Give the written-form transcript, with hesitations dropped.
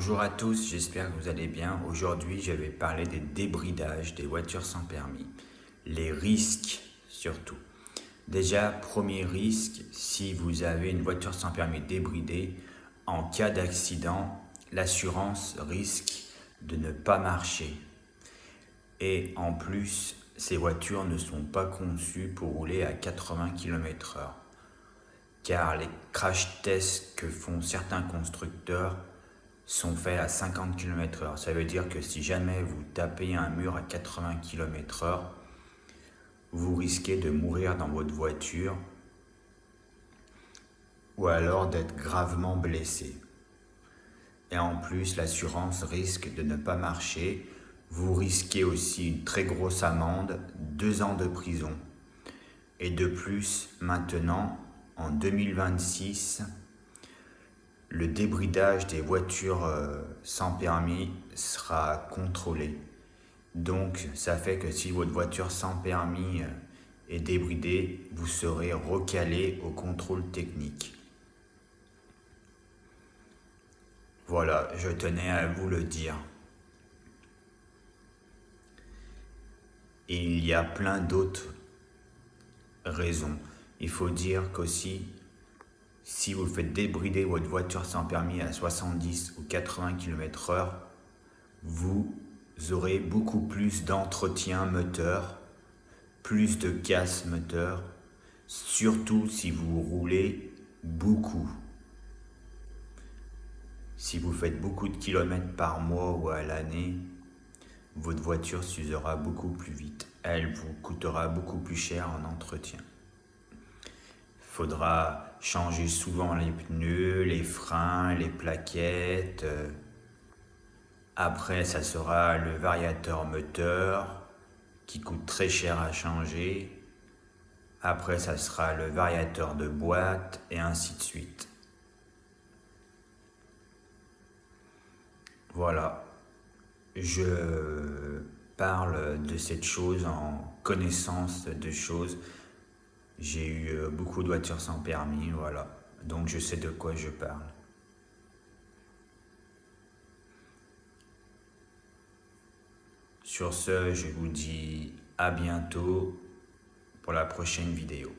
Bonjour à tous, j'espère que vous allez bien. Aujourd'hui, je vais parler des débridages des voitures sans permis. Les risques surtout. Déjà, premier risque, si vous avez une voiture sans permis débridée, en cas d'accident, l'assurance risque de ne pas marcher. Et en plus, ces voitures ne sont pas conçues pour rouler à 80 km/h. Car les crash tests que font certains constructeurs sont faits à 50 km/h. Ça veut dire que si jamais vous tapez un mur à 80 km/h, vous risquez de mourir dans votre voiture ou alors d'être gravement blessé. Et en plus, l'assurance risque de ne pas marcher. Vous risquez aussi une très grosse amende, 2 ans de prison. Et de plus, maintenant, en 2026, le débridage des voitures sans permis sera contrôlé. Donc, ça fait que si votre voiture sans permis est débridée, vous serez recalé au contrôle technique. Voilà, je tenais à vous le dire. Et il y a plein d'autres raisons. Il faut dire qu'aussi, si vous faites débrider votre voiture sans permis à 70 ou 80 km/h, vous aurez beaucoup plus d'entretien moteur, plus de casse moteur, surtout si vous roulez beaucoup. Si vous faites beaucoup de kilomètres par mois ou à l'année, votre voiture s'usera beaucoup plus vite. Elle vous coûtera beaucoup plus cher en entretien. Il faudra changer souvent les pneus, les freins, les plaquettes. Après, ça sera le variateur moteur qui coûte très cher à changer. Après, ça sera le variateur de boîte et ainsi de suite. Voilà, je parle de cette chose en connaissance de choses. J'ai eu beaucoup de voitures sans permis, voilà. Donc je sais de quoi je parle. Sur ce, je vous dis à bientôt pour la prochaine vidéo.